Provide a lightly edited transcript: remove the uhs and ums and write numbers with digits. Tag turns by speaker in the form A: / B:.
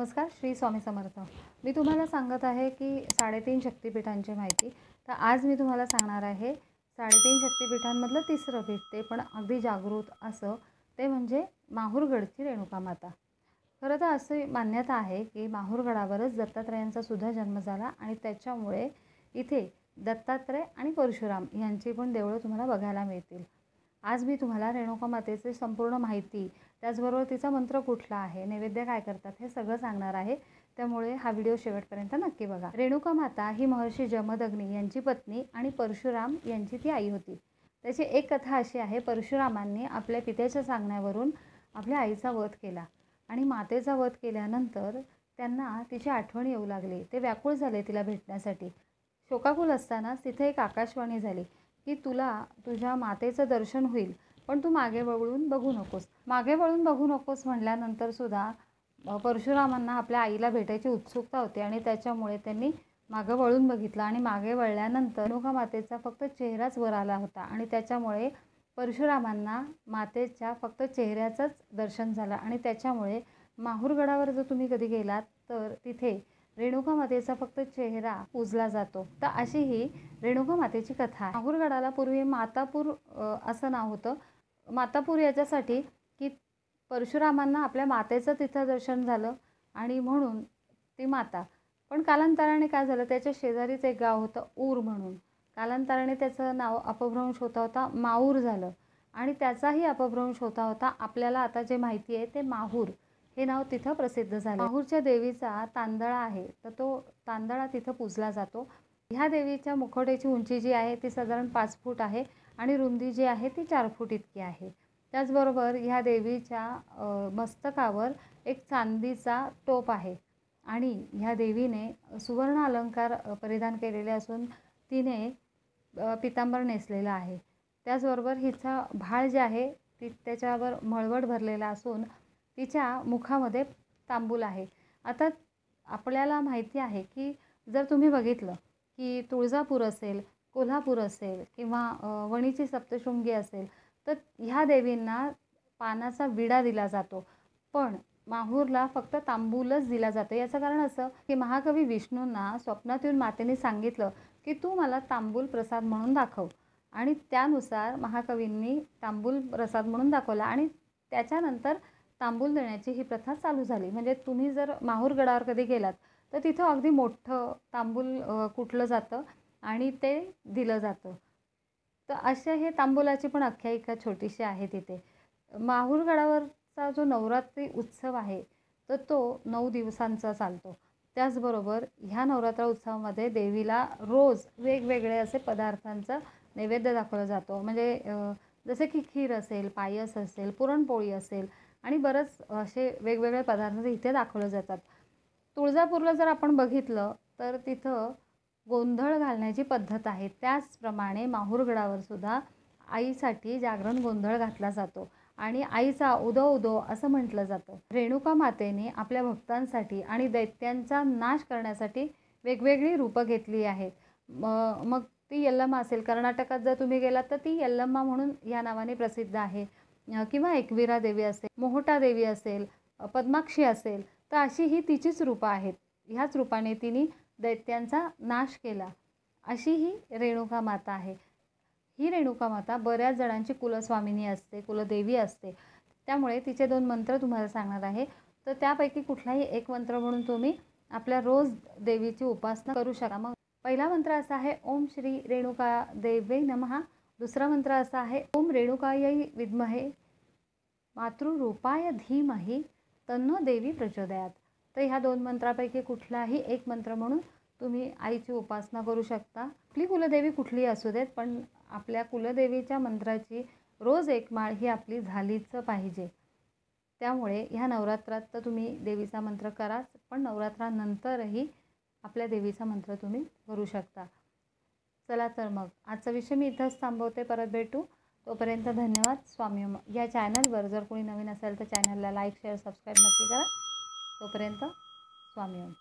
A: नमस्कार, श्री स्वामी समर्थ। मी तुम्हाला सांगत आहे की 3.5 शक्तिपीठांची माहिती। तर आज मी तुम्हाला सांगणार आहे 3.5 शक्तिपीठांमधलं तिसरं पीठ, ते पण अगदी जागृत असं, ते म्हणजे माहूरगडची रेणुका माता। खरं तर अशी मान्यता आहे की माहूरगडावरच दत्तात्रयांचा सुद्धा जन्म झाला आणि त्याच्यामुळे इथे दत्तात्रय आणि परशुराम यांची पण देवळं तुम्हाला बघायला मिळतील। आज मी तुम्हाला रेणुका मातेची संपूर्ण माहिती, त्याचबरोबर तिचा मंत्र कुठला आहे, नैवेद्य काय करतात, हे सगळं सांगणार आहे। त्यामुळे हा व्हिडिओ शेवटपर्यंत नक्की बघा। रेणुका माता ही महर्षी जमदग्नी यांची पत्नी आणि परशुराम यांची ती आई होती। त्याची एक कथा अशी आहे, परशुरामांनी आपल्या पित्याच्या सांगण्यावरून आपल्या आईचा वध केला आणि मातेचा वध केल्यानंतर त्यांना तिची आठवण येऊ लागली। ते व्याकुळ झाले तिला भेटण्यासाठी। शोकाकुल असतानाच तिथे एक आकाशवाणी झाली की तुला तुझ्या मातेचं दर्शन होईल, पण तू मागे वळून बघू नकोस। मागे वळून बघू नकोस म्हटल्यानंतर सुद्धा परशुरामांना आपल्या आईला भेटायची उत्सुकता होती आणि त्याच्यामुळे त्यांनी मागे वळून बघितलं आणि मागे वळल्यानंतर रेणुका मातेचा फक्त चेहराच वर आला होता आणि त्याच्यामुळे परशुरामांना मातेच्या फक्त चेहऱ्याचंच दर्शन झालं आणि त्याच्यामुळे माहूरगडावर जर तुम्ही कधी गेलात तर तिथे रेणुका मातेचा फक्त चेहरा पूजला जातो। तर अशी ही रेणुका मातेची कथा आहे। माहूरगडाला पूर्वी मातापूर असं नाव होतं। मातापूर याच्यासाठी की परशुरामांना आपल्या मातेचं तिथं दर्शन झालं आणि म्हणून ती माता। पण कालांतराने काय झालं, त्याच्या शेजारीच एक गाव होतं ऊर म्हणून। कालांतराने त्याचं नाव अपभ्रंश होता माऊर झालं आणि त्याचाही अपभ्रंश होता आपल्याला आता जे माहिती आहे ते माहूर हे नाव तिथं प्रसिद्ध झालं। माहूरच्या देवीचा तांदळा आहे, तर तो तांदळा तिथं पूजला जातो। ह्या देवीच्या मुखवट्याची उंची जी आहे ती साधारण 5 फूट आहे आणि रुंदी जी आहे ती 4 फूट इतकी आहे। त्याचबरोबर ह्या देवीच्या मस्तकावर एक चांदीचा टोप आहे आणि ह्या देवीने सुवर्ण अलंकार परिधान केलेले असून तिने पितांबर नेसलेला आहे। त्याचबरोबर हिचा भाळ जे आहे ती त्याच्यावर मळवट भरलेला असून तिच्या मुखामध्ये तांबूल आहे। आता आपल्याला माहिती आहे की जर तुम्ही बघितलं की तुळजापूर असेल, कोल्हापूर असेल किंवा वणीची सप्तशृंगी असेल, तर ह्या देवींना पानाचा विडा दिला जातो, पण माहूरला फक्त तांबूलच दिला जातो। याचं कारण असं की महाकवी विष्णूंना स्वप्नात येऊन मातेने सांगितलं की तू मला तांबूल प्रसाद म्हणून दाखव आणि त्यानुसार महाकवींनी तांबूल प्रसाद म्हणून दाखवला आणि त्याच्यानंतर तांबूल देण्याची ही प्रथा चालू झाली। म्हणजे तुम्ही जर माहूरगडावर कधी गेलात तर तिथं अगदी मोठं तांबूल कुटलं जातं आणि ते दिलं जातं। तर असे हे तांबूलाची पण आख्यायिका छोटीशी आहे तिथे। माहूरगडावरचा जो नवरात्री उत्सव आहे तर तो 9 दिवसांचा चालतो। त्याचबरोबर ह्या नवरात्र उत्सवामध्ये देवीला रोज वेगवेगळे असे पदार्थांचा नैवेद्य दाखवला जातो। म्हणजे जसे की खीर असेल, पायस असेल, पुरणपोळी असेल आणि बरंच असे वेगवेगळे पदार्थ इथे दाखवले जातात। तुळजापूरला जर आपण बघितलं तर तिथं गोंधळ घालण्याची पद्धत आहे। त्याचप्रमाणे माहूरगडावर सुद्धा आईसाठी जागरण गोंधळ घातला जातो आणि आईचा उदो उदो असं म्हटलं जातं। रेणुका मातेने आपल्या भक्तांसाठी आणि दैत्यांचा नाश करण्यासाठी वेगवेगळी रूपं घेतली आहेत। मग ती यल्लम्मा असेल, कर्नाटकात जर तुम्ही गेलात तर ती यल्लम्मा म्हणून या नावाने प्रसिद्ध आहे, किंवा एकवीरा देवी असेल, मोहोटा देवी असेल, पद्माक्षी असेल, तर अशी ही तिचीच रूपं आहेत। ह्याच रूपाने तिने दैत्यांचा नाश केला, अशी ही रेणुका माता आहे। ही रेणुका माता बऱ्याच जणांची कुलस्वामिनी असते, कुलदेवी असते। त्यामुळे तिचे 2 मंत्र तुम्हाला सांगणार आहे। तर त्यापैकी कुठलाही एक मंत्र म्हणून तुम्ही आपल्या रोज देवीची उपासना करू शकता। मग पहिला मंत्र असा आहे, ओम श्री रेणुका देवे नमः। दुसरा मंत्र असा आहे, ओम रेणुकायै विद्महे मातृरूपाय धीमहि तन्नो देवी प्रचोदयात। तर ह्या 2 मंत्रापैकी कुठलाही एक मंत्र म्हणून तुम्ही आईची उपासना करू शकता। आपली कुलदेवी कुठलीही असू देत, पण आपल्या कुलदेवीच्या मंत्राची रोज एक माळ ही आपली झालीच पाहिजे। त्यामुळे ह्या नवरात्रात तर तुम्ही देवीचा मंत्र कराच, पण नवरात्रानंतरही आपल्या देवीचा मंत्र तुम्ही करू शकता। चला तर मग आजचा विषय मी इथंच थांबवते, परत भेटू। तोपर्यंत धन्यवाद। स्वामी ओम। या चॅनलवर जर कोणी नवीन असेल तर चॅनलला लाईक, शेअर, सबस्क्राईब नक्की करा। तोपर्यंत स्वामी ओम।